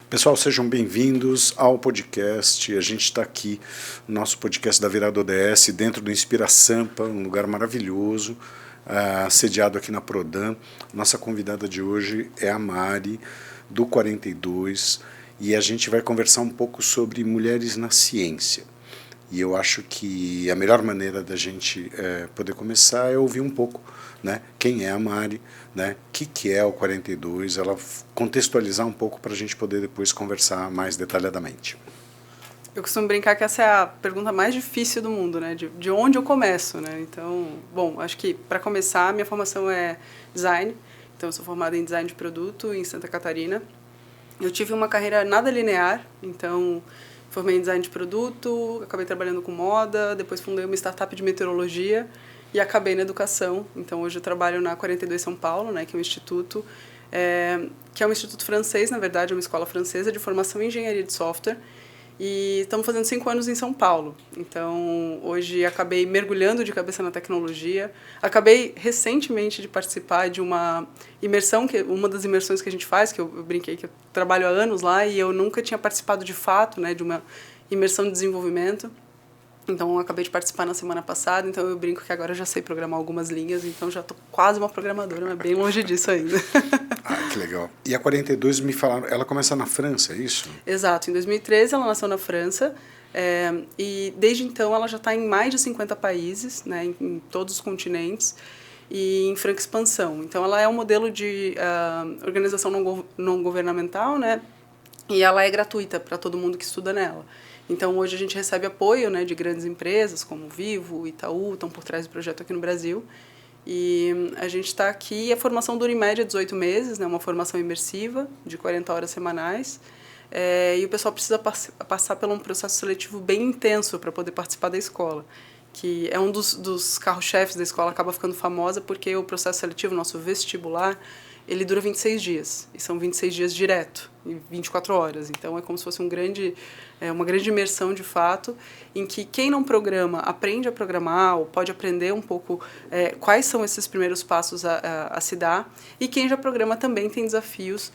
Pessoal, sejam bem-vindos ao podcast. A gente está aqui no nosso podcast da Virada ODS, dentro do Inspira Sampa, um lugar maravilhoso, sediado aqui na Prodan. Nossa convidada de hoje é a Mari, do 42, e a gente vai conversar um pouco sobre mulheres na ciência. E eu acho que a melhor maneira da gente poder começar é ouvir um pouco, né, quem é a Mari, né, o que é o 42, ela contextualizar um pouco para a gente poder depois conversar mais detalhadamente. Eu costumo brincar que essa é a pergunta mais difícil do mundo, né? De onde eu começo, né? Então, bom, acho que para começar, minha formação é design. Então, eu sou formada em design de produto em Santa Catarina. Eu tive uma carreira nada linear, então formei em design de produto, acabei trabalhando com moda, depois fundei uma startup de meteorologia e acabei na educação. Então, hoje eu trabalho na 42 São Paulo, né, que é um instituto, que é um instituto francês, na verdade, é uma escola francesa de formação em engenharia de software. E estamos fazendo 5 anos em São Paulo. Então, hoje acabei mergulhando de cabeça na tecnologia. Acabei recentemente de participar de uma imersão, uma das imersões que a gente faz, que eu brinquei que eu trabalho há anos lá e eu nunca tinha participado de fato, né, de uma imersão de desenvolvimento. Então, eu acabei de participar na semana passada, então eu brinco que agora eu já sei programar algumas linhas, então já estou quase uma programadora, mas bem longe disso ainda. Ah, que legal. E a 42, me falaram, ela começa na França, é isso? Exato. Em 2013, ela nasceu na França, e desde então ela já está em mais de 50 países, né, em todos os continentes, e em franca expansão. Então, ela é um modelo de organização não governamental, né, e ela é gratuita para todo mundo que estuda nela. Então, hoje a gente recebe apoio, né, de grandes empresas como Vivo, Itaú, estão por trás do projeto aqui no Brasil. E a gente está aqui, a formação dura em média 18 meses, né, uma formação imersiva de 40 horas semanais. E o pessoal precisa passar por um processo seletivo bem intenso para poder participar da escola, que é um dos carros-chefes da escola, acaba ficando famosa porque o processo seletivo, nosso vestibular, ele dura 26 dias, e são 26 dias direto, e 24 horas. Então, é como se fosse uma grande imersão, de fato, em que quem não programa aprende a programar, ou pode aprender um pouco quais são esses primeiros passos a se dar, e quem já programa também tem desafios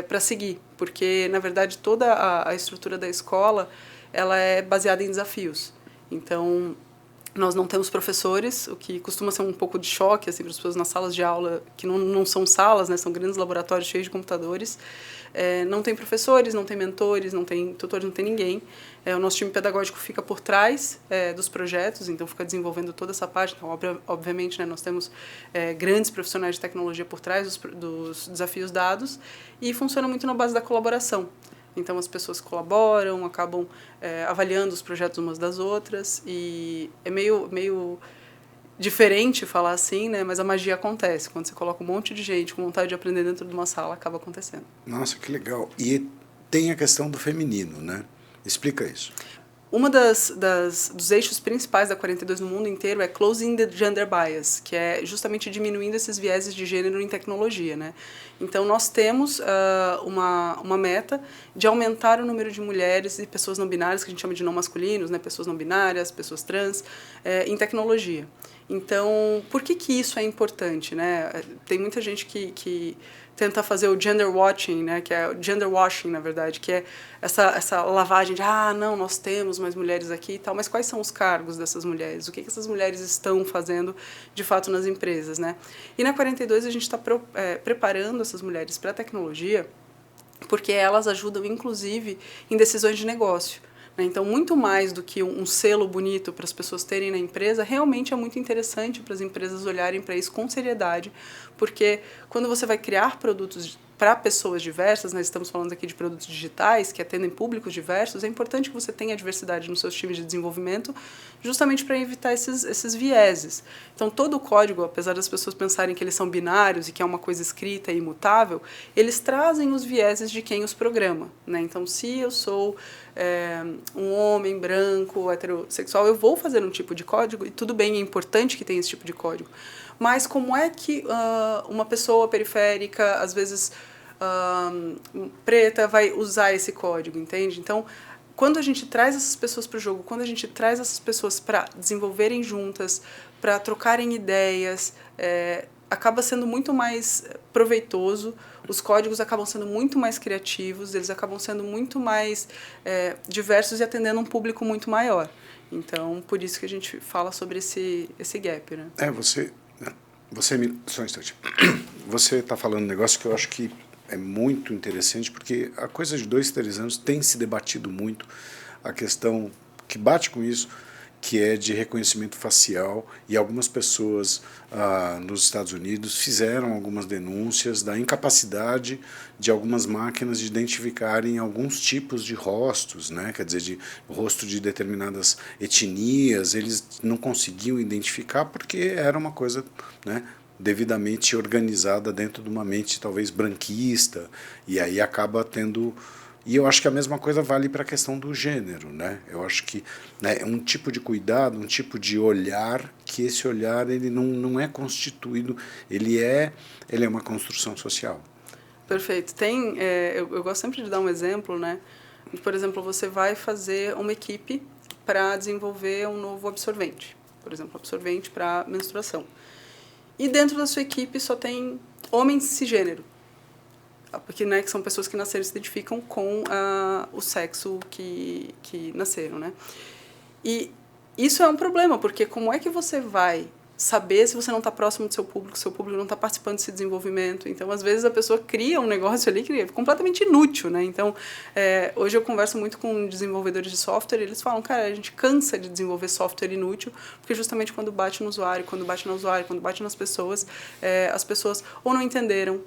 para seguir, porque, na verdade, toda a estrutura da escola ela é baseada em desafios. Então, nós não temos professores, o que costuma ser um pouco de choque assim, para as pessoas nas salas de aula, que não são salas, né, são grandes laboratórios cheios de computadores. Não tem professores, não tem mentores, não tem tutores, não tem ninguém. O nosso time pedagógico fica por trás dos projetos, então fica desenvolvendo toda essa parte. Então, obviamente, né, nós temos grandes profissionais de tecnologia por trás dos desafios dados e funciona muito na base da colaboração. Então, as pessoas colaboram, acabam avaliando os projetos umas das outras, e é meio diferente falar assim, né? Mas a magia acontece. Quando você coloca um monte de gente com vontade de aprender dentro de uma sala, acaba acontecendo. Nossa, que legal. E tem a questão do feminino, né? Explica isso. Uma dos eixos principais da 42 no mundo inteiro é Closing the Gender Bias, que é justamente diminuindo esses vieses de gênero em tecnologia, né? Então, nós temos uma meta de aumentar o número de mulheres e pessoas não binárias, que a gente chama de não masculinos, né? Pessoas não binárias, pessoas trans, em tecnologia. Então, por que isso é importante, né? Tem muita gente que tenta fazer o gender watching, né, que é o gender washing, na verdade, que é essa lavagem de, não, nós temos mais mulheres aqui e tal, mas quais são os cargos dessas mulheres? O que essas mulheres estão fazendo, de fato, nas empresas, né? E na 42 a gente está preparando essas mulheres para a tecnologia, porque elas ajudam, inclusive, em decisões de negócio. Então, muito mais do que um selo bonito para as pessoas terem na empresa, realmente é muito interessante para as empresas olharem para isso com seriedade, porque quando você vai criar produtos para pessoas diversas, nós estamos falando aqui de produtos digitais que atendem públicos diversos, é importante que você tenha diversidade nos seus times de desenvolvimento, justamente para evitar esses vieses. Então, todo o código, apesar das pessoas pensarem que eles são binários e que é uma coisa escrita e imutável, eles trazem os vieses de quem os programa, né? Então, se eu sou um homem branco, heterossexual, eu vou fazer um tipo de código, e tudo bem, é importante que tenha esse tipo de código. Mas como é que uma pessoa periférica, às vezes preta, vai usar esse código, entende? Então, quando a gente traz essas pessoas para o jogo, quando a gente traz essas pessoas para desenvolverem juntas, para trocarem ideias, acaba sendo muito mais proveitoso, os códigos acabam sendo muito mais criativos, eles acabam sendo muito mais diversos e atendendo um público muito maior. Então, por isso que a gente fala sobre esse gap, né? Só um instante. Você está falando um negócio que eu acho que é muito interessante, porque há coisa de 2, 3 anos tem se debatido muito a questão que bate com isso, que é de reconhecimento facial, e algumas pessoas nos Estados Unidos fizeram algumas denúncias da incapacidade de algumas máquinas de identificarem alguns tipos de rostos, né? Quer dizer, de rosto de determinadas etnias, eles não conseguiam identificar porque era uma coisa, né, devidamente organizada dentro de uma mente talvez branquista, e aí acaba tendo... E eu acho que a mesma coisa vale para a questão do gênero, né? Eu acho que, né, é um tipo de cuidado, um tipo de olhar, que esse olhar ele não é constituído, ele é uma construção social. Perfeito. Eu gosto sempre de dar um exemplo, né? Por exemplo, você vai fazer uma equipe para desenvolver um novo absorvente, por exemplo, absorvente para menstruação. E dentro da sua equipe só tem homens cisgênero. Porque, né, que são pessoas que nasceram e se identificam com o sexo que nasceram, né? E isso é um problema, porque como é que você vai saber se você não está próximo do seu público não está participando desse desenvolvimento? Então, às vezes, a pessoa cria um negócio ali que é completamente inútil, né? Então, hoje eu converso muito com desenvolvedores de software e eles falam, cara, a gente cansa de desenvolver software inútil, porque justamente quando bate no usuário, quando bate no usuário, quando bate nas pessoas, as pessoas ou não entenderam,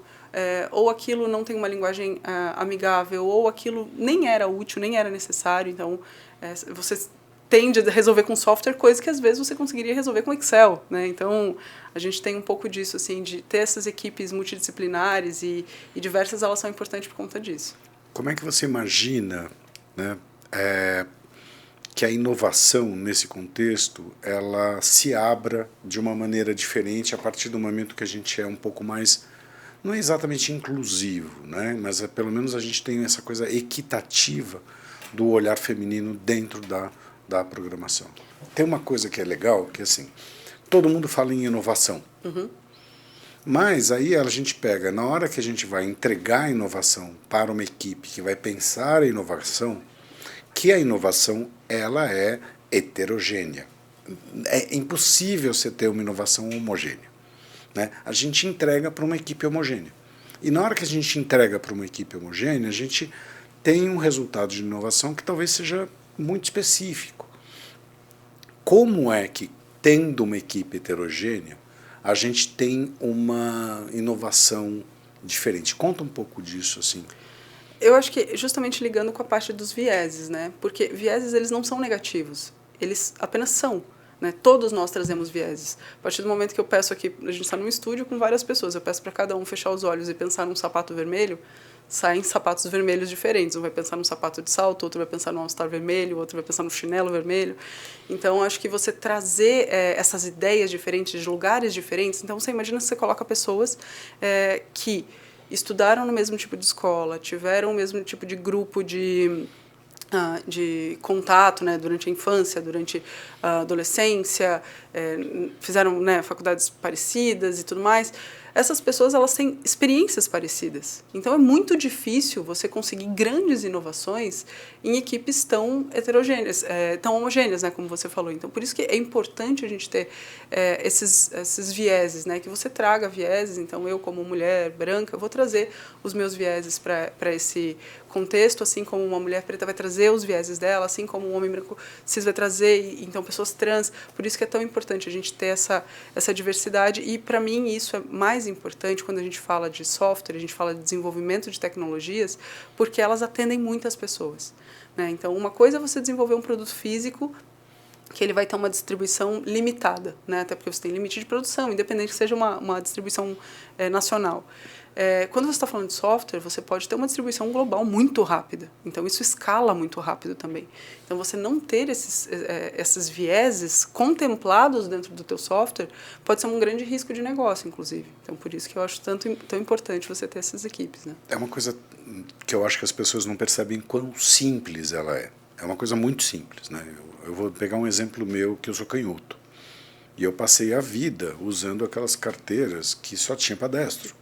ou aquilo não tem uma linguagem amigável, ou aquilo nem era útil, nem era necessário. Então, você tende a resolver com software coisas que às vezes você conseguiria resolver com Excel, né? Então, a gente tem um pouco disso, assim, de ter essas equipes multidisciplinares e diversas, elas são importantes por conta disso. Como é que você imagina, né, que a inovação nesse contexto ela se abra de uma maneira diferente a partir do momento que a gente é um pouco mais, não é exatamente inclusivo, né, mas pelo menos a gente tem essa coisa equitativa do olhar feminino dentro da programação. Tem uma coisa que é legal, que assim, todo mundo fala em inovação. Uhum. Mas aí a gente pega, na hora que a gente vai entregar a inovação para uma equipe que vai pensar a inovação, que a inovação ela é heterogênea. É impossível você ter uma inovação homogênea, né? A gente entrega para uma equipe homogênea. E na hora que a gente entrega para uma equipe homogênea, a gente tem um resultado de inovação que talvez seja muito específico. Como é que, tendo uma equipe heterogênea, a gente tem uma inovação diferente? Conta um pouco disso, assim. Eu acho que justamente ligando com a parte dos vieses, né? Porque vieses, eles não são negativos, eles apenas são, né? Todos nós trazemos vieses. A partir do momento que eu peço aqui, a gente está num estúdio com várias pessoas, eu peço para cada um fechar os olhos e pensar num sapato vermelho, saem sapatos vermelhos diferentes. Um vai pensar num sapato de salto, outro vai pensar num all-star vermelho, outro vai pensar num chinelo vermelho. Então, acho que você trazer essas ideias diferentes, de lugares diferentes. Então, você imagina se você coloca pessoas que estudaram no mesmo tipo de escola, tiveram o mesmo tipo de grupo de contato, né, durante a infância, durante a adolescência, fizeram, né, faculdades parecidas e tudo mais. Essas pessoas, elas têm experiências parecidas. Então, é muito difícil você conseguir grandes inovações em equipes tão heterogêneas, tão homogêneas, né, como você falou. Então, por isso que é importante a gente ter esses vieses, né, que você traga vieses. Então, eu, como mulher branca, vou trazer os meus vieses para esse contexto, assim como uma mulher preta vai trazer os vieses dela, assim como um homem branco cis vai trazer, então pessoas trans. Por isso que é tão importante a gente ter essa diversidade, e para mim isso é mais importante quando a gente fala de software, a gente fala de desenvolvimento de tecnologias, porque elas atendem muitas pessoas, né? Então, uma coisa é você desenvolver um produto físico que ele vai ter uma distribuição limitada, né? Até porque você tem limite de produção, independente que seja uma distribuição nacional. Quando você está falando de software, você pode ter uma distribuição global muito rápida. Então, isso escala muito rápido também. Então, você não ter esses vieses contemplados dentro do teu software pode ser um grande risco de negócio, inclusive. Então, por isso que eu acho tão importante você ter essas equipes, né? É uma coisa que eu acho que as pessoas não percebem quão simples ela é. É uma coisa muito simples, né? Eu vou pegar um exemplo meu, que eu sou canhoto. E eu passei a vida usando aquelas carteiras que só tinha para destro.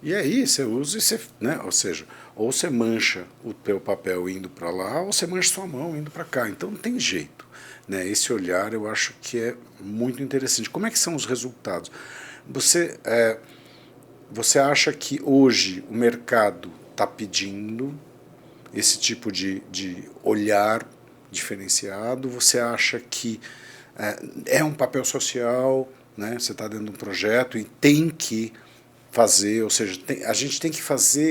E aí você usa e você, né? Ou seja, ou você mancha o teu papel indo para lá, ou você mancha sua mão indo para cá. Então não tem jeito, né? Esse olhar eu acho que é muito interessante. Como é que são os resultados? Você acha que hoje o mercado está pedindo esse tipo de olhar diferenciado? Você acha que é um papel social, né? Você está dentro de um projeto e tem que fazer, ou seja, a gente tem que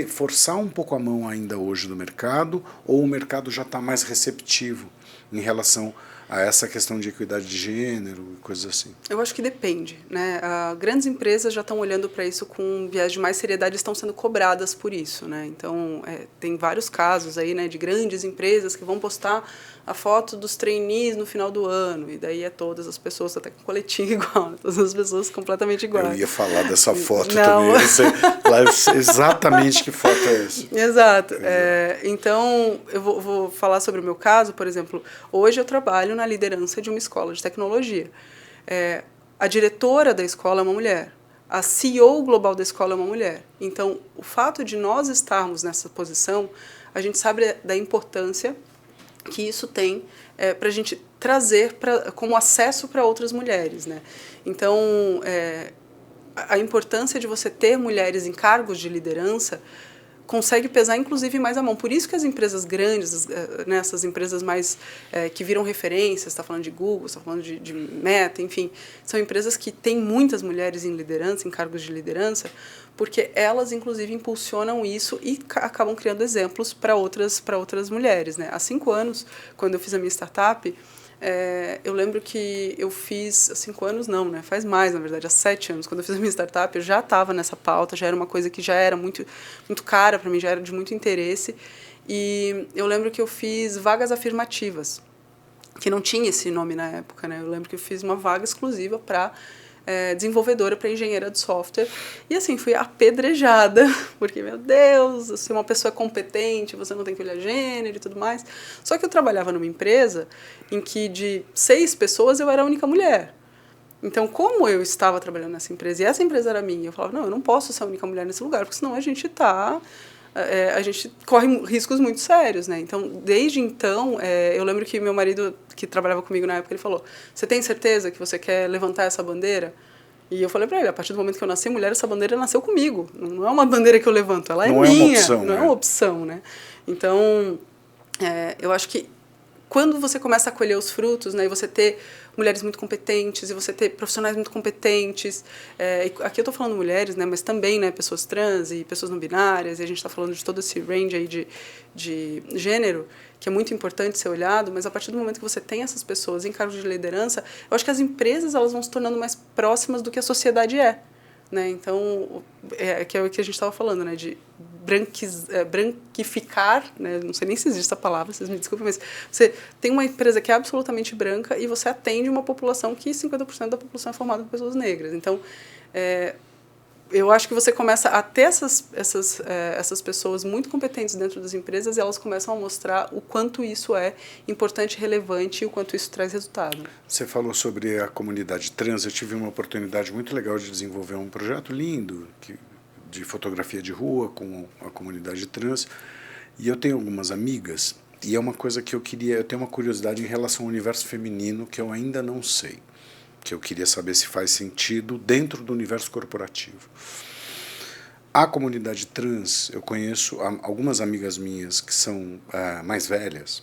forçar um pouco a mão ainda hoje do mercado, ou o mercado já está mais receptivo em relação a essa questão de equidade de gênero e coisas assim? Eu acho que depende, né? Grandes empresas já estão olhando para isso com um viés de mais seriedade e estão sendo cobradas por isso, né? Então, tem vários casos aí, né, de grandes empresas que vão postar a foto dos trainees no final do ano, e daí todas as pessoas até com coletinho igual, né? Todas as pessoas completamente iguais. Eu ia falar dessa foto Não. também, eu sei exatamente que foto é essa. Exato. Então, eu vou falar sobre o meu caso, por exemplo. Hoje eu trabalho na liderança de uma escola de tecnologia. A diretora da escola é uma mulher. A CEO global da escola é uma mulher. Então, o fato de nós estarmos nessa posição, a gente sabe da importância que isso tem para a gente trazer como acesso para outras mulheres, né? Então, a importância de você ter mulheres em cargos de liderança consegue pesar, inclusive, mais a mão. Por isso que as empresas grandes, né, essas empresas mais que viram referências, está falando de Google, está falando de Meta, enfim, são empresas que têm muitas mulheres em liderança, em cargos de liderança, porque elas, inclusive, impulsionam isso e acabam criando exemplos para outras mulheres, né? Há 5 anos, quando eu fiz a minha startup, eu lembro que eu fiz, há 5 anos não, né? Faz mais, na verdade, há 7 anos, quando eu fiz a minha startup, eu já estava nessa pauta, já era uma coisa que já era muito, muito cara para mim, já era de muito interesse, e eu lembro que eu fiz vagas afirmativas, que não tinha esse nome na época, né? Eu lembro que eu fiz uma vaga exclusiva para desenvolvedora, para engenheira de software, e assim, fui apedrejada, porque, meu Deus, você é uma pessoa competente, você não tem que olhar gênero e tudo mais. Só que eu trabalhava numa empresa em que de 6 pessoas eu era a única mulher. Então, como eu estava trabalhando nessa empresa, e essa empresa era minha, eu falava, não, eu não posso ser a única mulher nesse lugar, porque senão a gente corre riscos muito sérios, né? Então, desde então, eu lembro que meu marido, que trabalhava comigo na época, ele falou, você tem certeza que você quer levantar essa bandeira? E eu falei para ele, a partir do momento que eu nasci mulher, essa bandeira nasceu comigo. Não é uma bandeira que eu levanto, ela é minha. Não é uma opção, não é uma opção, né? Então, eu acho que quando você começa a colher os frutos, né, e você ter mulheres muito competentes, e você ter profissionais muito competentes, aqui eu estou falando mulheres, né, mas também, né, pessoas trans e pessoas não binárias, e a gente está falando de todo esse range aí de gênero, que é muito importante ser olhado, mas a partir do momento que você tem essas pessoas em cargos de liderança, eu acho que as empresas elas vão se tornando mais próximas do que a sociedade é. Né? Então, que é o que a gente estava falando, né? De branquificar, né? Não sei nem se existe essa palavra, vocês me desculpem, mas você tem uma empresa que é absolutamente branca e você atende uma população que 50% da população é formada por pessoas negras. Então, eu acho que você começa a ter essas pessoas muito competentes dentro das empresas e elas começam a mostrar o quanto isso é importante, relevante e o quanto isso traz resultado. Você falou sobre a comunidade trans. Eu tive uma oportunidade muito legal de desenvolver um projeto lindo de fotografia de rua com a comunidade trans. E eu tenho algumas amigas e é uma coisa que eu tenho uma curiosidade em relação ao universo feminino que eu ainda não sei, que eu queria saber se faz sentido dentro do universo corporativo. A comunidade trans, eu conheço algumas amigas minhas que são mais velhas,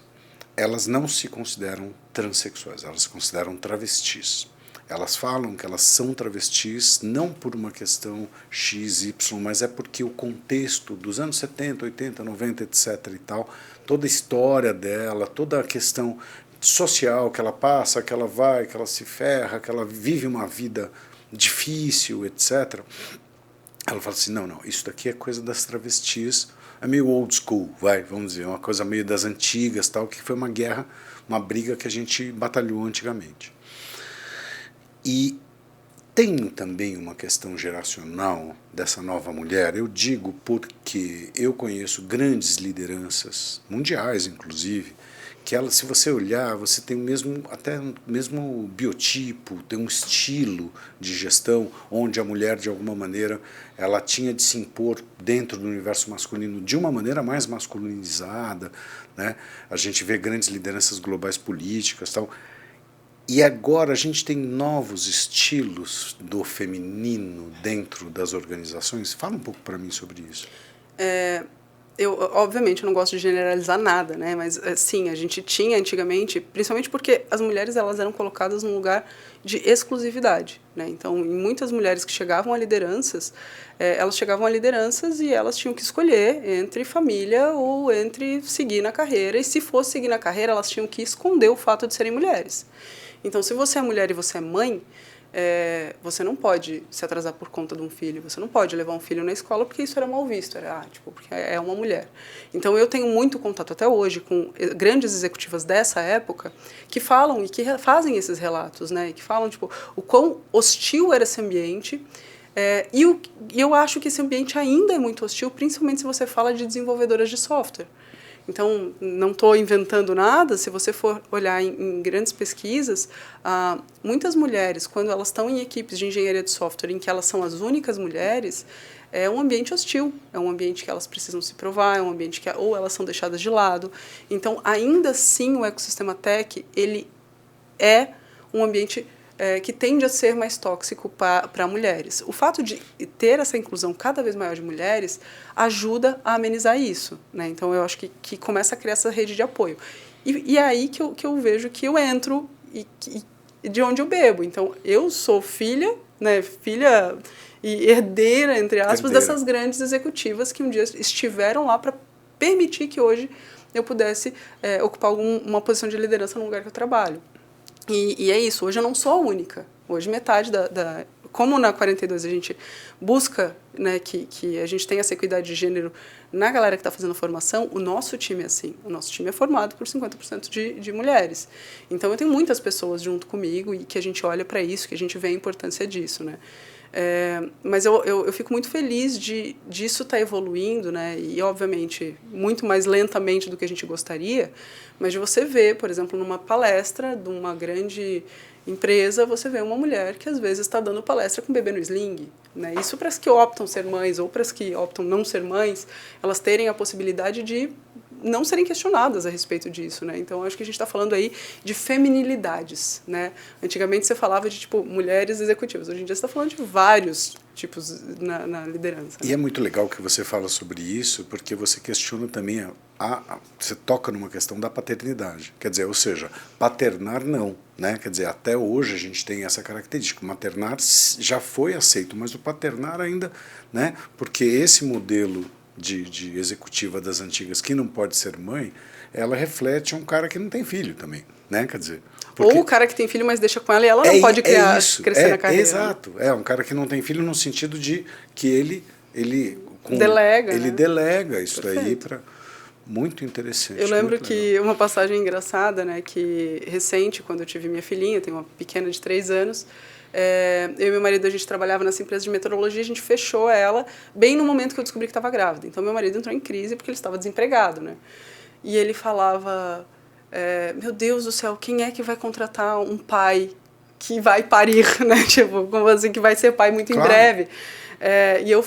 elas não se consideram transexuais, elas se consideram travestis. Elas falam que elas são travestis não por uma questão X, Y, mas é porque o contexto dos anos 70, 80, 90, etc. e tal, toda a história dela, toda a questão social que ela passa, que ela vai, que ela se ferra, que ela vive uma vida difícil, etc. Ela fala assim, não, isso daqui é coisa das travestis, é meio old school, vamos dizer, uma coisa meio das antigas, tal, que foi uma guerra, uma briga que a gente batalhou antigamente. E Tem também uma questão geracional dessa nova mulher. Eu digo porque eu conheço grandes lideranças, mundiais inclusive, que ela, se você olhar, você tem o mesmo, até o mesmo biotipo, tem um estilo de gestão onde a mulher, de alguma maneira, ela tinha de se impor dentro do universo masculino de uma maneira mais masculinizada, né? A gente vê grandes lideranças globais políticas, tal. E agora a gente tem novos estilos do feminino dentro das organizações. Fala um pouco para mim sobre isso. Eu, obviamente, eu não gosto de generalizar nada, né? Mas, sim, a gente tinha antigamente, principalmente porque as mulheres elas eram colocadas num lugar de exclusividade, né? Então, em muitas mulheres que chegavam a lideranças, elas chegavam a lideranças e elas tinham que escolher entre família ou entre seguir na carreira. E se fosse seguir na carreira, elas tinham que esconder o fato de serem mulheres. Então, se você é mulher e você é mãe, você não pode se atrasar por conta de um filho, você não pode levar um filho na escola porque isso era mal visto, porque é uma mulher. Então eu tenho muito contato até hoje com grandes executivas dessa época que falam e que fazem esses relatos, né, e que falam o quão hostil era esse ambiente. E eu acho que esse ambiente ainda é muito hostil, principalmente se você fala de desenvolvedoras de software. Então, não estou inventando nada, se você for olhar em grandes pesquisas, muitas mulheres, quando elas estão em equipes de engenharia de software em que elas são as únicas mulheres, é um ambiente hostil, é um ambiente que elas precisam se provar, é um ambiente que ou elas são deixadas de lado. Então, ainda assim, o ecossistema tech, ele é um ambiente que tende a ser mais tóxico para mulheres. O fato de ter essa inclusão cada vez maior de mulheres ajuda a amenizar isso, né? Então, eu acho que começa a criar essa rede de apoio. E é aí que eu vejo que eu entro e de onde eu bebo. Então, eu sou filha, né, filha e herdeira, entre aspas, dessas grandes executivas que um dia estiveram lá para permitir que hoje eu pudesse ocupar uma posição de liderança no lugar que eu trabalho. E é isso, hoje eu não sou a única. Hoje metade como na 42 a gente busca, né, que a gente tenha essa equidade de gênero na galera que está fazendo a formação, o nosso time é assim. O nosso time é formado por 50% de mulheres. Então eu tenho muitas pessoas junto comigo e que a gente olha para isso, que a gente vê a importância disso, né? Mas eu fico muito feliz disso estar evoluindo, né? E, obviamente, muito mais lentamente do que a gente gostaria, mas de você ver, por exemplo, numa palestra de uma grande empresa, você vê uma mulher que, às vezes, está dando palestra com um bebê no sling, né? Isso para as que optam ser mães ou para as que optam não ser mães, elas terem a possibilidade de não serem questionadas a respeito disso, né? Então, acho que a gente está falando aí de feminilidades, né? Antigamente você falava de, mulheres executivas. Hoje em dia você está falando de vários tipos na liderança. E é muito legal que você fala sobre isso, porque você questiona também, você toca numa questão da paternidade. Quer dizer, ou seja, paternar não, né? Quer dizer, até hoje a gente tem essa característica. Maternar já foi aceito, mas o paternar ainda, né? Porque esse modelo de executiva das antigas que não pode ser mãe, ela reflete um cara que não tem filho também, né? Quer dizer, ou o cara que tem filho, mas deixa com ela e ela não pode crescer na carreira. Exato, um cara que não tem filho no sentido de que ele delega isso. Perfeito. Daí para muito interessante. Eu lembro que uma passagem engraçada, né, que recente, quando eu tive minha filhinha, eu tenho uma pequena de 3 anos, eu e meu marido, a gente trabalhava nessa empresa de meteorologia, a gente fechou ela bem no momento que eu descobri que estava grávida. Então, meu marido entrou em crise porque ele estava desempregado, né? E ele falava, meu Deus do céu, quem é que vai contratar um pai que vai parir, né? Como assim, que vai ser pai muito em breve. E eu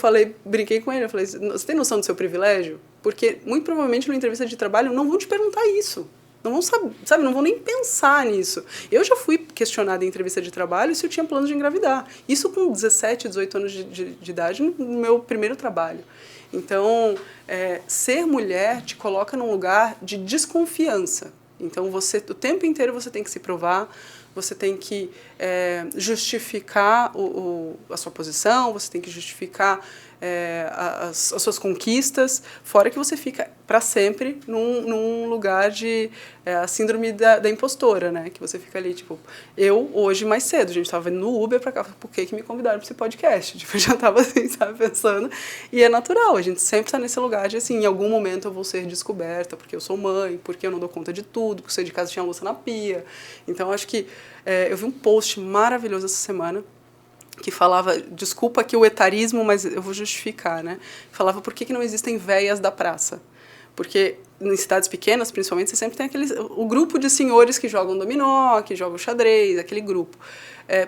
brinquei com ele, eu falei, você tem noção do seu privilégio? Porque, muito provavelmente, numa entrevista de trabalho, não vão te perguntar isso. Não vão sabe, não vão nem pensar nisso. Eu já fui questionada em entrevista de trabalho se eu tinha planos de engravidar. Isso com 17, 18 anos de idade, no meu primeiro trabalho. Então, ser mulher te coloca num lugar de desconfiança. Então, o tempo inteiro você tem que se provar, você tem que justificar a sua posição, você tem que justificar as suas conquistas, fora que você fica para sempre num lugar de a síndrome da impostora, né? Que você fica ali, eu hoje mais cedo, a gente estava indo no Uber para cá, por que me convidaram para esse podcast? Eu já estava assim, sabe, pensando, e é natural, a gente sempre está nesse lugar de, assim, em algum momento eu vou ser descoberta, porque eu sou mãe, porque eu não dou conta de tudo, porque sair de casa tinha louça na pia. Então, acho que eu vi um post maravilhoso essa semana, que falava, desculpa aqui o etarismo, mas eu vou justificar, né? Falava por que não existem véias da praça. Porque em cidades pequenas, principalmente, você sempre tem o grupo de senhores que jogam dominó, que jogam xadrez, aquele grupo.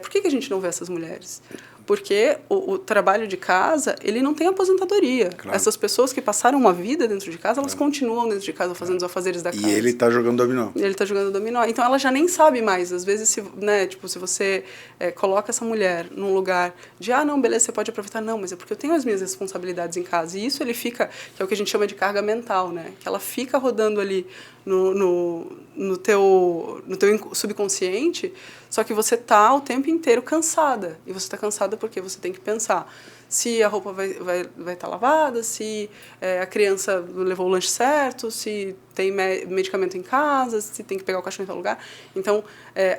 Por que a gente não vê essas mulheres? Porque o trabalho de casa, ele não tem aposentadoria. Claro. Essas pessoas que passaram uma vida dentro de casa, elas continuam dentro de casa fazendo os afazeres da casa. E ele está jogando dominó. Ele está jogando dominó. Então, ela já nem sabe mais. Às vezes, se você coloca essa mulher num lugar de, não, beleza, você pode aproveitar. Não, mas é porque eu tenho as minhas responsabilidades em casa. E isso ele fica, que é o que a gente chama de carga mental, né? Que ela fica rodando ali no teu subconsciente, só que você está o tempo inteiro cansada. E você está cansada porque você tem que pensar se a roupa vai estar lavada, se a criança levou o lanche certo, se tem medicamento em casa, se tem que pegar o cachorro em tal lugar. Então,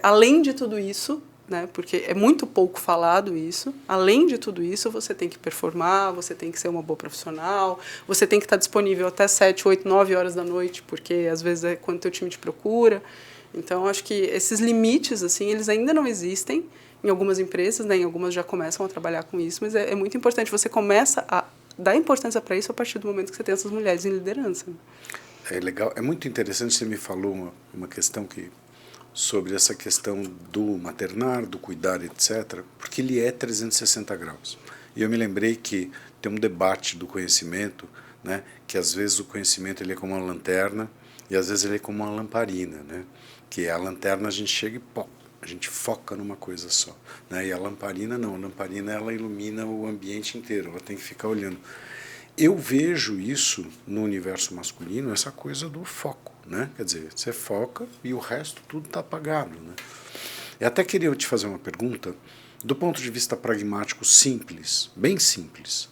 além de tudo isso, né, porque é muito pouco falado isso, além de tudo isso, você tem que performar, você tem que ser uma boa profissional, você tem que estar disponível até 7, 8, 9 horas da noite, porque às vezes é quando o teu time te procura. Então, acho que esses limites, assim, eles ainda não existem em algumas empresas, né, em algumas já começam a trabalhar com isso, mas é muito importante. Você começa a dar importância para isso a partir do momento que você tem essas mulheres em liderança. É legal, é muito interessante, você me falou uma questão sobre essa questão do maternar, do cuidar, etc., porque ele é 360 graus. E eu me lembrei que tem um debate do conhecimento, né, que às vezes o conhecimento ele é como uma lanterna e às vezes ele é como uma lamparina, né, que a lanterna a gente chega e a gente foca numa coisa só, né, e a lamparina não, a lamparina ela ilumina o ambiente inteiro, ela tem que ficar olhando. Eu vejo isso no universo masculino, essa coisa do foco, né? Quer dizer, você foca e o resto tudo está apagado, né? Eu até queria te fazer uma pergunta, do ponto de vista pragmático simples, bem simples.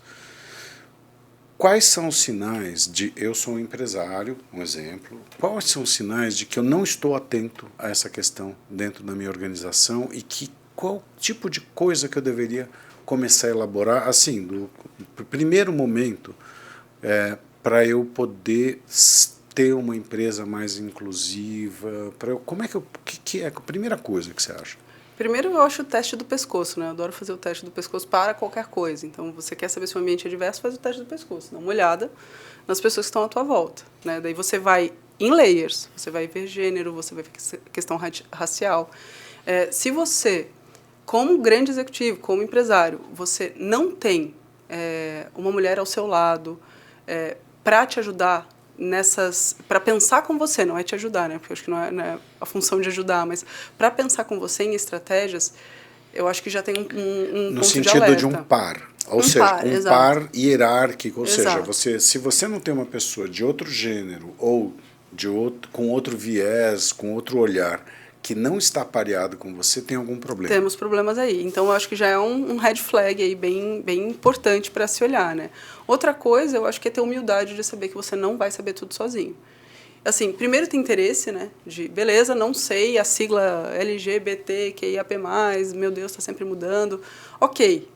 Quais são os sinais de eu sou um empresário, um exemplo, quais são os sinais de que eu não estou atento a essa questão dentro da minha organização e qual tipo de coisa que eu deveria começar a elaborar, assim, do primeiro momento, para eu poder ter uma empresa mais inclusiva, o que é a primeira coisa que você acha? Primeiro, eu acho o teste do pescoço, né? Eu adoro fazer o teste do pescoço para qualquer coisa. Então, você quer saber se o ambiente é diverso, faz o teste do pescoço. Dá uma olhada nas pessoas que estão à tua volta, né? Daí você vai em layers, você vai ver gênero, você vai ver questão racial. Se você, como grande executivo, como empresário, você não tem uma mulher ao seu lado para te ajudar para pensar com você, não é te ajudar, né? Porque eu acho que não é a função de ajudar, mas para pensar com você em estratégias, eu acho que já tem um no ponto sentido de alerta. de um par, ou seja, um par hierárquico, ou Exato. seja, se você não tem uma pessoa de outro gênero ou com outro viés, com outro olhar, que não está pareado com você, tem algum problema. Temos problemas aí. Então, eu acho que já é um red flag aí bem importante para se olhar, né? Outra coisa, eu acho que é ter humildade de saber que você não vai saber tudo sozinho. Assim, primeiro tem interesse, né? De, beleza, não sei a sigla LGBTQIAP+, meu Deus, está sempre mudando. Ok.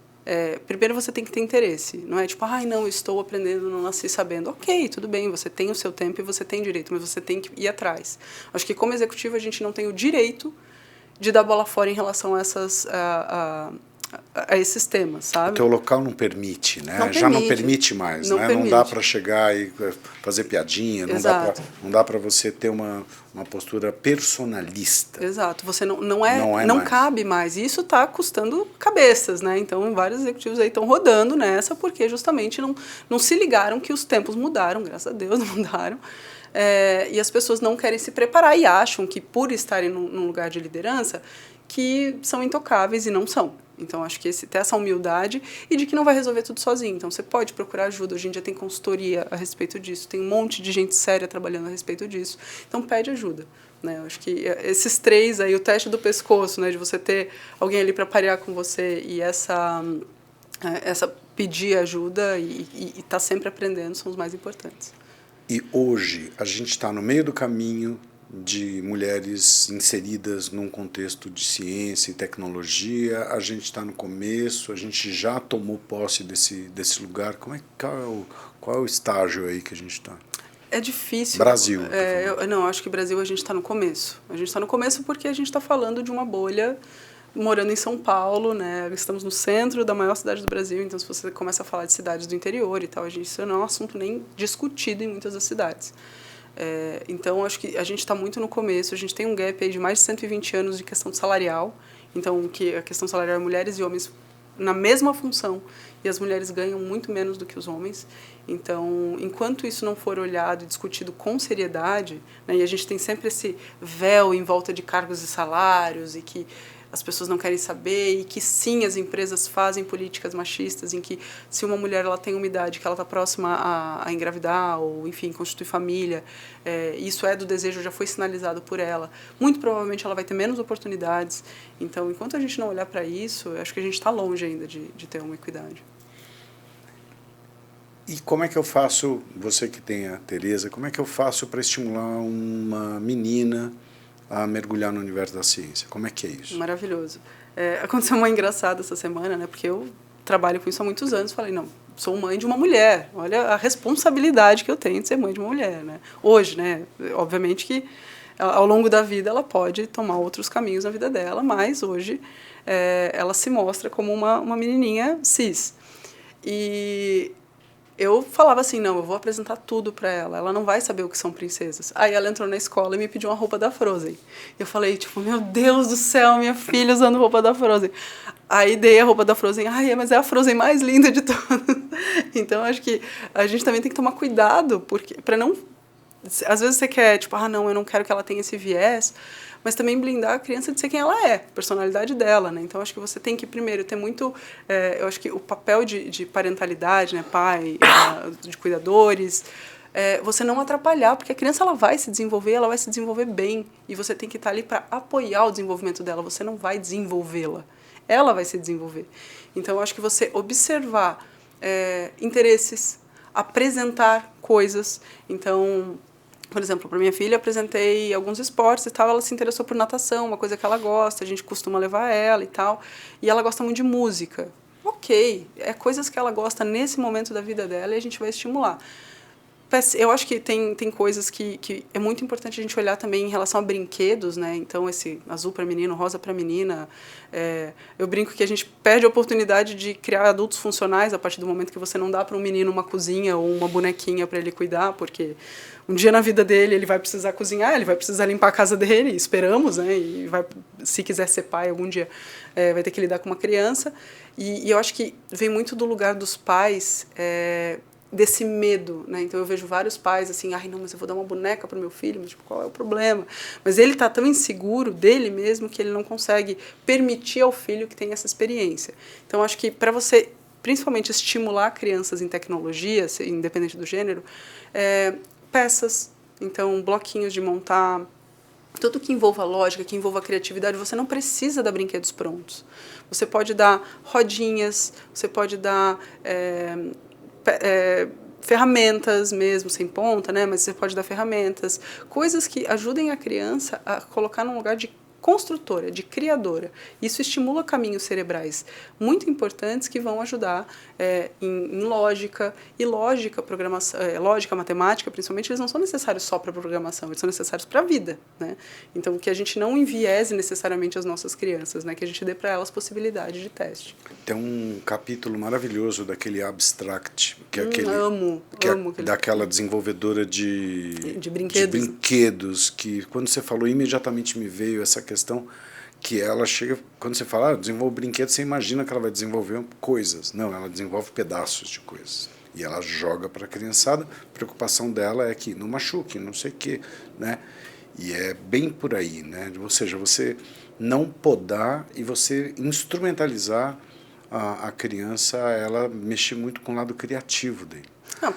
Primeiro você tem que ter interesse. Não é tipo, não, estou aprendendo, não nasci sabendo. Ok, tudo bem, você tem o seu tempo e você tem direito, mas você tem que ir atrás. Acho que como executivo a gente não tem o direito de dar bola fora em relação a esses temas, sabe? O teu local não permite, né? Não Já não permite mais, não né? permite. Não dá para chegar e fazer piadinha, não dá para você ter uma postura personalista. Exato, você não cabe mais. E isso está custando cabeças, né? Então, vários executivos aí estão rodando nessa porque justamente não se ligaram que os tempos mudaram, graças a Deus mudaram. E as pessoas não querem se preparar e acham que por estarem num lugar de liderança que são intocáveis e não são. Então, acho que ter essa humildade e de que não vai resolver tudo sozinho. Então, você pode procurar ajuda. Hoje em dia tem consultoria a respeito disso. Tem um monte de gente séria trabalhando a respeito disso. Então, pede ajuda. Né? Eu acho que esses três aí, o teste do pescoço, né, de você ter alguém ali para parear com você e essa pedir ajuda e estar sempre aprendendo são os mais importantes. E hoje, a gente está no meio do caminho de mulheres inseridas num contexto de ciência e tecnologia, a gente está no começo, a gente já tomou posse desse lugar. Qual é o estágio aí que a gente está? É difícil. Brasil. Acho que Brasil a gente está no começo. A gente está no começo porque a gente está falando de uma bolha morando em São Paulo, né? Estamos no centro da maior cidade do Brasil, então se você começa a falar de cidades do interior e tal, isso não é um assunto nem discutido em muitas das cidades. Então, acho que a gente está muito no começo, a gente tem um gap aí de mais de 120 anos de questão salarial, então que a questão salarial é mulheres e homens na mesma função, e as mulheres ganham muito menos do que os homens. Então, enquanto isso não for olhado e discutido com seriedade, né, e a gente tem sempre esse véu em volta de cargos e salários, e que as pessoas não querem saber, e que sim, as empresas fazem políticas machistas em que se uma mulher ela tem uma idade que ela está próxima a engravidar ou, enfim, constituir família, isso é do desejo, já foi sinalizado por ela, muito provavelmente ela vai ter menos oportunidades. Então, enquanto a gente não olhar para isso, eu acho que a gente está longe ainda de ter uma equidade. E como é que eu faço, você que tem a Tereza, como é que eu faço para estimular uma menina a mergulhar no universo da ciência? Como é que é isso? Maravilhoso. Aconteceu uma engraçada essa semana, né? Porque eu trabalho com isso há muitos anos. Falei, não, sou mãe de uma mulher. Olha a responsabilidade que eu tenho de ser mãe de uma mulher, né? Hoje, né? Obviamente que ao longo da vida ela pode tomar outros caminhos na vida dela, mas hoje ela se mostra como uma menininha cis. E eu falava assim, não, eu vou apresentar tudo para ela, ela não vai saber o que são princesas. Aí ela entrou na escola e me pediu uma roupa da Frozen. Eu falei, tipo, meu Deus do céu, minha filha usando roupa da Frozen. Aí dei a roupa da Frozen, mas é a Frozen mais linda de todas. Então, acho que a gente também tem que tomar cuidado, porque para não... Às vezes você quer, tipo, não, eu não quero que ela tenha esse viés, mas também blindar a criança de ser quem ela é, a personalidade dela, né? Então, acho que você tem que, primeiro, ter muito... eu acho que o papel de parentalidade, né? Pai, de cuidadores, você não atrapalhar, porque a criança ela vai se desenvolver bem, e você tem que estar ali para apoiar o desenvolvimento dela, você não vai desenvolvê-la, ela vai se desenvolver. Então, eu acho que você observar interesses, apresentar coisas, então... Por exemplo, para minha filha, apresentei alguns esportes e tal, ela se interessou por natação, uma coisa que ela gosta, a gente costuma levar ela e tal, e ela gosta muito de música. Ok, coisas que ela gosta nesse momento da vida dela e a gente vai estimular. Eu acho que tem coisas que é muito importante a gente olhar também em relação a brinquedos, né? Então, esse azul para menino, rosa para menina. Eu brinco que a gente perde a oportunidade de criar adultos funcionais a partir do momento que você não dá para um menino uma cozinha ou uma bonequinha para ele cuidar, porque um dia na vida dele ele vai precisar cozinhar, ele vai precisar limpar a casa dele, esperamos, né? E vai, se quiser ser pai algum dia, vai ter que lidar com uma criança. E eu acho que vem muito do lugar dos pais... desse medo, né? Então eu vejo vários pais assim, não, mas eu vou dar uma boneca para o meu filho, mas tipo, qual é o problema? Mas ele está tão inseguro dele mesmo que ele não consegue permitir ao filho que tenha essa experiência. Então acho que para você, principalmente, estimular crianças em tecnologia, independente do gênero, peças, então bloquinhos de montar, tudo que envolva lógica, que envolva criatividade, você não precisa dar brinquedos prontos. Você pode dar rodinhas, você pode dar ferramentas mesmo, sem ponta, né? Mas você pode dar ferramentas, coisas que ajudem a criança a colocar num lugar de construtora, de criadora. Isso estimula caminhos cerebrais muito importantes que vão ajudar em lógica, e programação, lógica, matemática, principalmente, eles não são necessários só para programação, eles são necessários para a vida, né? Então, que a gente não enviese necessariamente as nossas crianças, né? Que a gente dê para elas possibilidade de teste. Tem um capítulo maravilhoso daquele Abstract, que é amo daquela desenvolvedora de brinquedos, que quando você falou, imediatamente me veio essa questão que ela chega, quando você fala, desenvolve brinquedo, você imagina que ela vai desenvolver coisas. Não, ela desenvolve pedaços de coisas. E ela joga para a criançada, a preocupação dela é que não machuque, não sei o quê, né? E é bem por aí, né? Ou seja, você não podar e você instrumentalizar a criança, ela mexer muito com o lado criativo dele.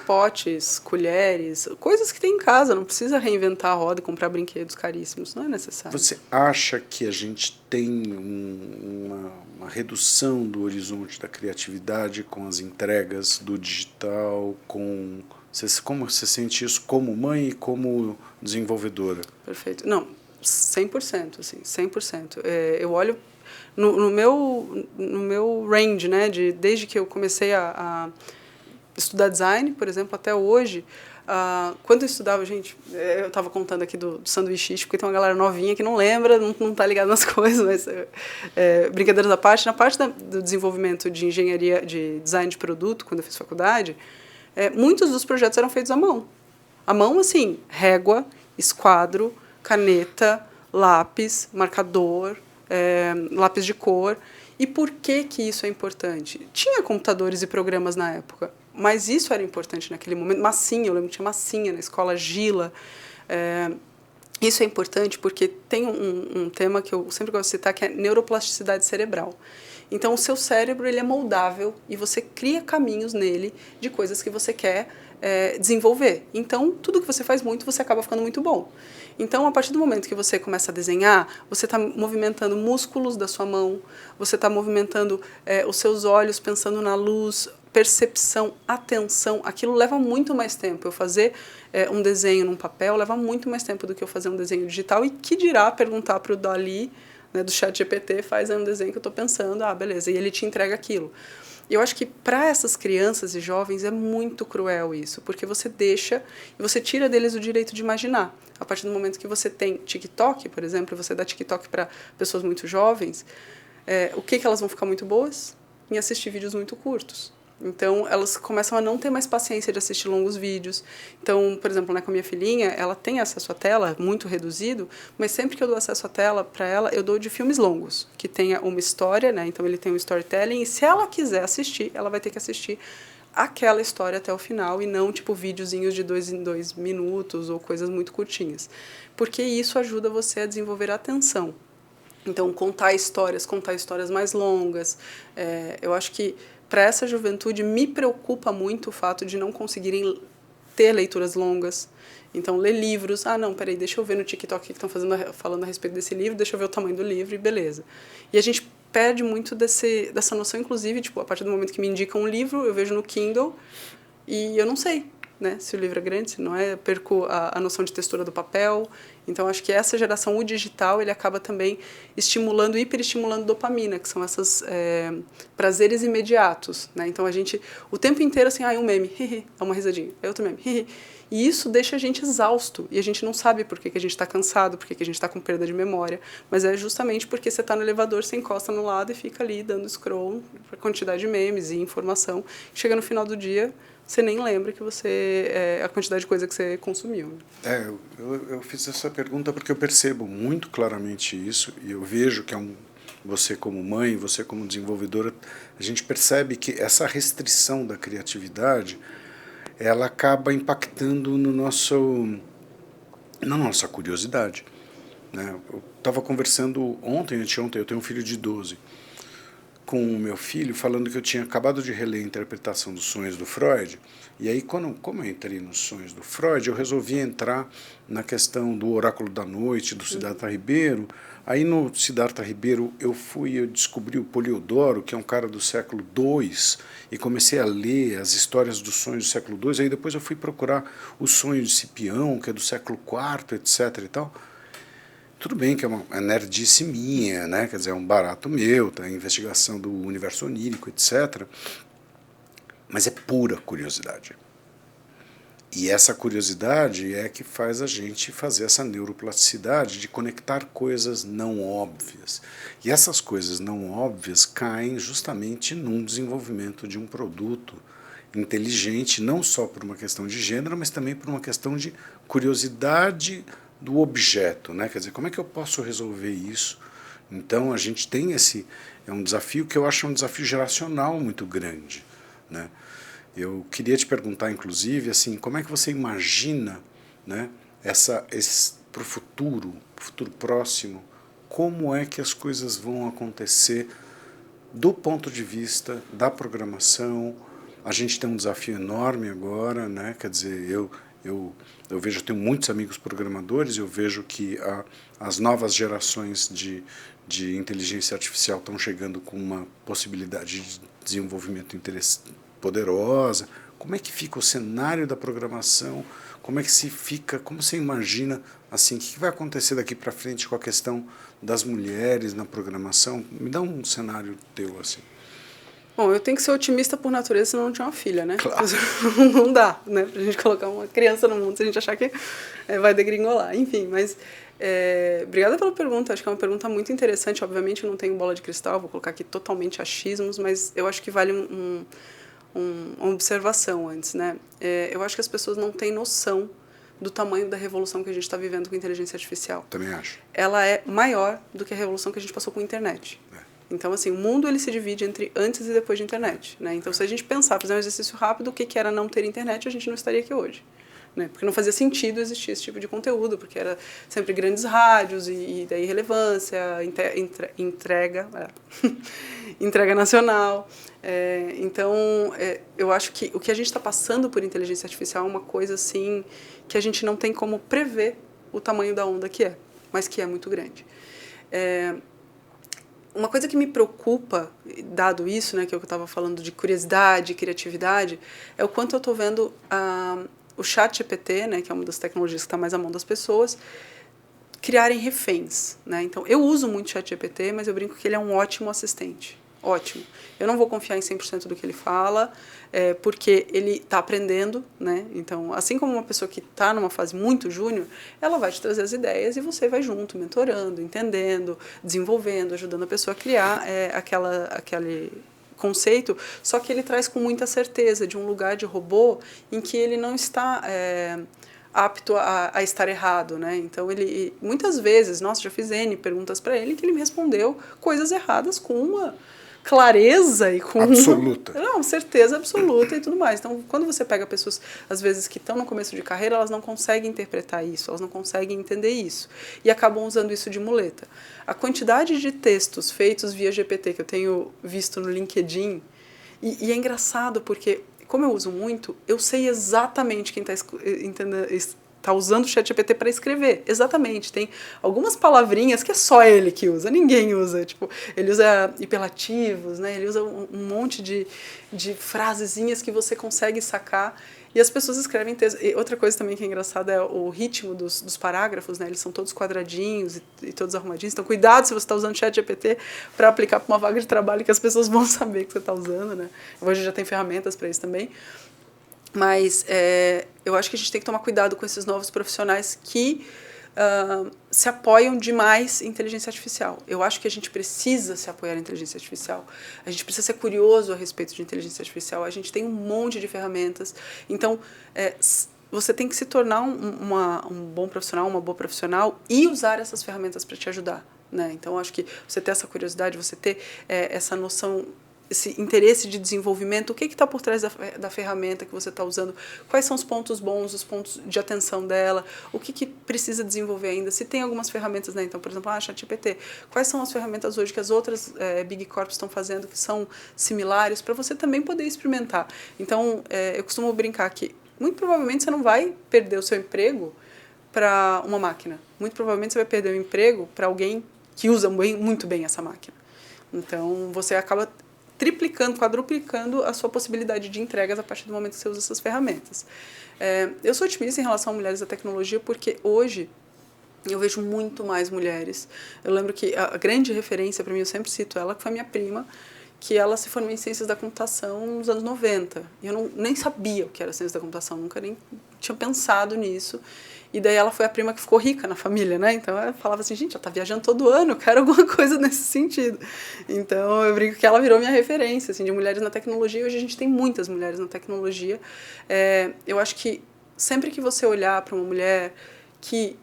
Potes, colheres, coisas que tem em casa, não precisa reinventar a roda e comprar brinquedos caríssimos, não é necessário. Você acha que a gente tem uma redução do horizonte da criatividade com as entregas do digital, como você sente isso como mãe e como desenvolvedora? Perfeito. Não, 100%, assim, 100%. Eu olho no meu range, né, desde que eu comecei a estudar design, por exemplo, até hoje, Quando eu estudava, gente, eu estava contando aqui do sanduíche, porque tem uma galera novinha que não lembra, não tá ligada nas coisas, mas brincadeiras à parte, na parte do desenvolvimento de engenharia, de design de produto, quando eu fiz faculdade, muitos dos projetos eram feitos à mão. À mão, assim, régua, esquadro, caneta, lápis, marcador, lápis de cor. E por que isso é importante? Tinha computadores e programas na época, mas isso era importante naquele momento. Massinha, eu lembro que tinha massinha na escola, Gila. Isso é importante porque tem um tema que eu sempre gosto de citar, que é neuroplasticidade cerebral. Então, o seu cérebro ele é moldável e você cria caminhos nele de coisas que você quer desenvolver. Então, tudo que você faz muito, você acaba ficando muito bom. Então, a partir do momento que você começa a desenhar, você está movimentando músculos da sua mão, você está movimentando os seus olhos, pensando na luz, percepção, atenção. Aquilo leva muito mais tempo. Eu fazer um desenho num papel leva muito mais tempo do que eu fazer um desenho digital. E que dirá perguntar para o Dali, né, do ChatGPT, faz aí um desenho que eu estou pensando, beleza, e ele te entrega aquilo. Eu acho que para essas crianças e jovens é muito cruel isso, porque você deixa e você tira deles o direito de imaginar. A partir do momento que você tem TikTok, por exemplo, você dá TikTok para pessoas muito jovens, o que elas vão ficar muito boas? Em assistir vídeos muito curtos. Então, elas começam a não ter mais paciência de assistir longos vídeos. Então, por exemplo, né, com a minha filhinha, ela tem acesso à tela, muito reduzido, mas sempre que eu dou acesso à tela para ela, eu dou de filmes longos, que tenha uma história, né? Então, ele tem um storytelling, e se ela quiser assistir, ela vai ter que assistir aquela história até o final, e não, tipo, videozinhos de 2 em 2 minutos ou coisas muito curtinhas. Porque isso ajuda você a desenvolver a atenção. Então, contar histórias mais longas. Eu acho que para essa juventude me preocupa muito o fato de não conseguirem ter leituras longas. Então, ler livros. Não, peraí, deixa eu ver no TikTok o que estão falando a respeito desse livro, deixa eu ver o tamanho do livro e beleza. E a gente perde muito dessa noção, inclusive, tipo, a partir do momento que me indicam um livro, eu vejo no Kindle e eu não sei, né, se o livro é grande, se não é, eu perco a noção de textura do papel. Então, acho que essa geração, o digital, ele acaba também hiperestimulando dopamina, que são esses prazeres imediatos, né? Então, a gente, o tempo inteiro, assim, um meme, é uma risadinha, é outro meme, e isso deixa a gente exausto, e a gente não sabe por que a gente está cansado, por que a gente está com perda de memória, mas é justamente porque você está no elevador, você encosta no lado e fica ali dando scroll para a quantidade de memes e informação, chega no final do dia, você nem lembra que a quantidade de coisa que você consumiu. Eu fiz essa pergunta porque eu percebo muito claramente isso, e eu vejo que você como mãe, você como desenvolvedora, a gente percebe que essa restrição da criatividade, ela acaba impactando na nossa curiosidade, né? Eu estava conversando anteontem, eu tenho um filho de 12, com o meu filho, falando que eu tinha acabado de reler a interpretação dos sonhos do Freud, e aí, como eu entrei nos sonhos do Freud, eu resolvi entrar na questão do oráculo da noite, do Siddhartha Ribeiro. Aí, no Siddhartha Ribeiro, eu descobri o Poliodoro, que é um cara do século II, e comecei a ler as histórias dos sonhos do século II, aí depois eu fui procurar o sonho de Cipião, que é do século IV, etc. e tal. Tudo bem que é uma nerdice minha, né? Quer dizer, é um barato meu, tá? A investigação do universo onírico, etc. Mas é pura curiosidade. E essa curiosidade é que faz a gente fazer essa neuroplasticidade de conectar coisas não óbvias. E essas coisas não óbvias caem justamente num desenvolvimento de um produto inteligente, não só por uma questão de gênero, mas também por uma questão de curiosidade do objeto, né? Quer dizer, como é que eu posso resolver isso? Então, a gente tem é um desafio que eu acho um desafio geracional muito grande, né? Eu queria te perguntar, inclusive, assim, como é que você imagina, né, para o futuro próximo, como é que as coisas vão acontecer do ponto de vista da programação? A gente tem um desafio enorme agora, né? Quer dizer, eu vejo, eu tenho muitos amigos programadores, eu vejo que as novas gerações de inteligência artificial estão chegando com uma possibilidade de desenvolvimento poderosa. Como é que fica o cenário da programação? Como você imagina, assim, o que vai acontecer daqui para frente com a questão das mulheres na programação? Me dá um cenário teu, assim. Bom, eu tenho que ser otimista por natureza, senão não tinha uma filha, né? Claro. Não dá, né? Pra gente colocar uma criança no mundo se a gente achar que vai degringolar. Enfim, mas obrigada pela pergunta. Acho que é uma pergunta muito interessante. Obviamente eu não tenho bola de cristal, vou colocar aqui totalmente achismos, mas eu acho que vale uma observação antes, né? Eu acho que as pessoas não têm noção do tamanho da revolução que a gente está vivendo com inteligência artificial. Também acho. Ela é maior do que a revolução que a gente passou com a internet. Então, assim, o mundo ele se divide entre antes e depois de internet, né? Então, se a gente pensar, fazer um exercício rápido, o que era não ter internet, a gente não estaria aqui hoje, né? Porque não fazia sentido existir esse tipo de conteúdo, porque era sempre grandes rádios e daí relevância, entrega, entrega nacional. Então, eu acho que o que a gente está passando por inteligência artificial é uma coisa assim que a gente não tem como prever o tamanho da onda que é, mas que é muito grande. Uma coisa que me preocupa, dado isso, né, que eu estava falando de curiosidade, criatividade, é o quanto eu estou vendo o ChatGPT, né, que é uma das tecnologias que está mais à mão das pessoas, criarem reféns, né? Então, eu uso muito o ChatGPT, mas eu brinco que ele é um ótimo assistente. Ótimo. Eu não vou confiar em 100% do que ele fala, porque ele está aprendendo, né? Então, assim como uma pessoa que está numa fase muito júnior, ela vai te trazer as ideias e você vai junto, mentorando, entendendo, desenvolvendo, ajudando a pessoa a criar aquele conceito, só que ele traz com muita certeza de um lugar de robô em que ele não está apto a estar errado, né? Então ele muitas vezes, nossa, já fiz N perguntas para ele que ele me respondeu coisas erradas com uma clareza e com absoluta. Não, certeza absoluta e tudo mais. Então, quando você pega pessoas às vezes que estão no começo de carreira, elas não conseguem interpretar isso, elas não conseguem entender isso e acabam usando isso de muleta. A quantidade de textos feitos via GPT que eu tenho visto no LinkedIn e é engraçado porque como eu uso muito, eu sei exatamente quem está usando o ChatGPT para escrever. Exatamente. Tem algumas palavrinhas que é só ele que usa, ninguém usa. Tipo, ele usa hiperativos, né? Ele usa um monte de frasezinhas que você consegue sacar. E as pessoas escrevem texto. E outra coisa também que é engraçada é o ritmo dos parágrafos, né? Eles são todos quadradinhos e todos arrumadinhos. Então, cuidado se você está usando o ChatGPT para aplicar para uma vaga de trabalho que as pessoas vão saber que você está usando, né? Hoje já tem ferramentas para isso também. Mas eu acho que a gente tem que tomar cuidado com esses novos profissionais que se apoiam demais em inteligência artificial. Eu acho que a gente precisa se apoiar em inteligência artificial. A gente precisa ser curioso a respeito de inteligência artificial. A gente tem um monte de ferramentas. Então, você tem que se tornar um bom profissional, uma boa profissional e usar essas ferramentas para te ajudar, né? Então, acho que você ter essa curiosidade, você ter essa noção, esse interesse de desenvolvimento, o que está por trás da ferramenta que você está usando, quais são os pontos bons, os pontos de atenção dela, o que precisa desenvolver ainda, se tem algumas ferramentas, né? Então, por exemplo, a ChatGPT, quais são as ferramentas hoje que as outras Big Corps estão fazendo que são similares, para você também poder experimentar. Então, eu costumo brincar que, muito provavelmente, você não vai perder o seu emprego para uma máquina. Muito provavelmente, você vai perder o emprego para alguém que usa muito bem essa máquina. Então, você acaba triplicando, quadruplicando a sua possibilidade de entregas a partir do momento que você usa essas ferramentas. Eu sou otimista em relação a mulheres da tecnologia porque hoje eu vejo muito mais mulheres. Eu lembro que a grande referência para mim, eu sempre cito ela, que foi a minha prima, que ela se formou em Ciências da Computação nos anos 90. E eu nem sabia o que era Ciências da Computação, nunca nem tinha pensado nisso. E daí ela foi a prima que ficou rica na família, né? Então ela falava assim, gente, ela tá viajando todo ano, eu quero alguma coisa nesse sentido. Então eu brinco que ela virou minha referência, assim, de mulheres na tecnologia. E hoje a gente tem muitas mulheres na tecnologia. Eu acho que sempre que você olhar para uma mulher que,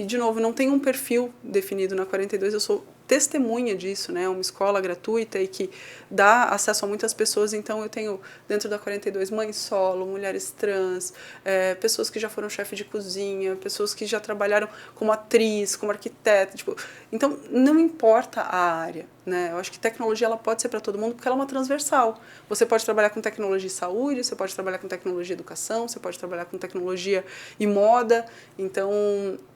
de novo, não tem um perfil definido na 42, eu sou testemunha disso, né? Uma escola gratuita e que dá acesso a muitas pessoas. Então, eu tenho dentro da 42 mães solo, mulheres trans, pessoas que já foram chefe de cozinha, pessoas que já trabalharam como atriz, como arquiteta. Tipo, então, não importa a área, né? Eu acho que tecnologia ela pode ser para todo mundo porque ela é uma transversal. Você pode trabalhar com tecnologia e saúde, você pode trabalhar com tecnologia e educação, você pode trabalhar com tecnologia e moda. Então,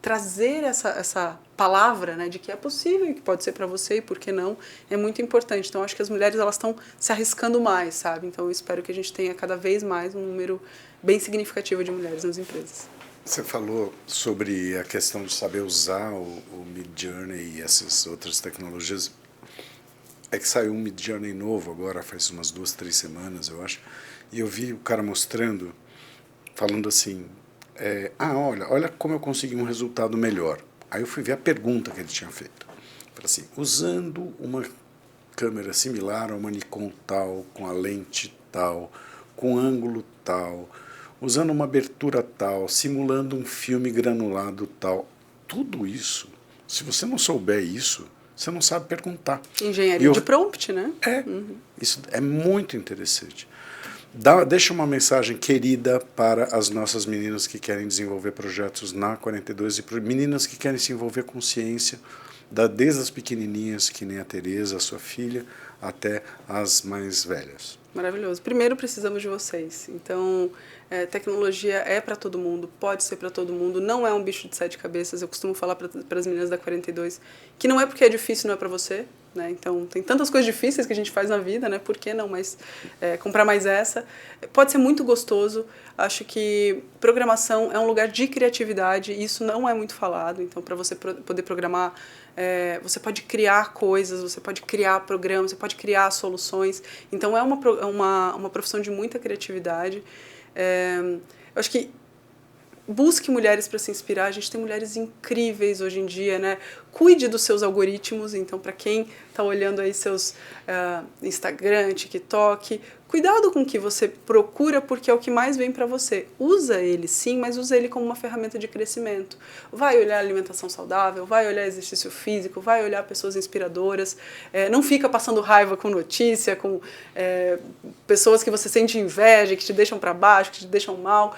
trazer essa palavra, né, de que é possível e que pode ser para você e por que não, é muito importante. Então, acho que as mulheres elas estão se arriscando mais, sabe? Então, eu espero que a gente tenha cada vez mais um número bem significativo de mulheres nas empresas. Você falou sobre a questão de saber usar o Midjourney e essas outras tecnologias. É que saiu um Midjourney novo agora, faz umas 2, 3 semanas, eu acho, e eu vi o cara mostrando, falando assim, olha como eu consegui um resultado melhor. Aí eu fui ver a pergunta que ele tinha feito. Falei assim, usando uma câmera similar a uma Nikon tal, com a lente tal, com ângulo tal, usando uma abertura tal, simulando um filme granulado tal. Tudo isso, se você não souber isso, você não sabe perguntar. Engenharia de prompt, né? Isso é muito interessante. Deixa uma mensagem querida para as nossas meninas que querem desenvolver projetos na 42 e para meninas que querem se envolver com ciência, desde as pequenininhas, que nem a Tereza, a sua filha, até as mais velhas. Maravilhoso. Primeiro, precisamos de vocês. Então, tecnologia é para todo mundo, pode ser para todo mundo, não é um bicho de 7 cabeças. Eu costumo falar para as meninas da 42 que não é porque é difícil, não é para você. Né? Então, tem tantas coisas difíceis que a gente faz na vida, né? Por que não? Mas comprar mais essa. Pode ser muito gostoso. Acho que programação é um lugar de criatividade e isso não é muito falado. Então, para você poder programar, você pode criar coisas, você pode criar programas, você pode criar soluções. Então, é uma profissão de muita criatividade. Eu acho que busque mulheres para se inspirar. A gente tem mulheres incríveis hoje em dia, né? Cuide dos seus algoritmos. Então, para quem está olhando aí seus Instagram, TikTok, cuidado com o que você procura, porque é o que mais vem para você. Usa ele, sim, mas usa ele como uma ferramenta de crescimento. Vai olhar alimentação saudável, vai olhar exercício físico, vai olhar pessoas inspiradoras. Não fica passando raiva com notícia, com pessoas que você sente inveja, que te deixam para baixo, que te deixam mal.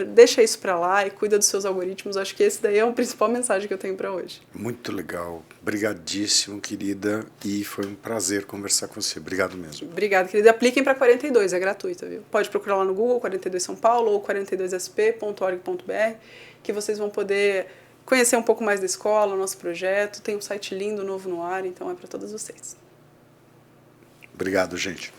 Deixa isso para lá e cuida dos seus algoritmos. Acho que esse daí é a principal mensagem que eu tenho para hoje. Muito legal. Obrigadíssimo, querida. E foi um prazer conversar com você. Obrigado mesmo. Obrigada, querida. Apliquem para 42, é gratuita, viu? Pode procurar lá no Google, 42 São Paulo ou 42sp.org.br, que vocês vão poder conhecer um pouco mais da escola, o nosso projeto. Tem um site lindo, novo no ar, então é para todos vocês. Obrigado, gente.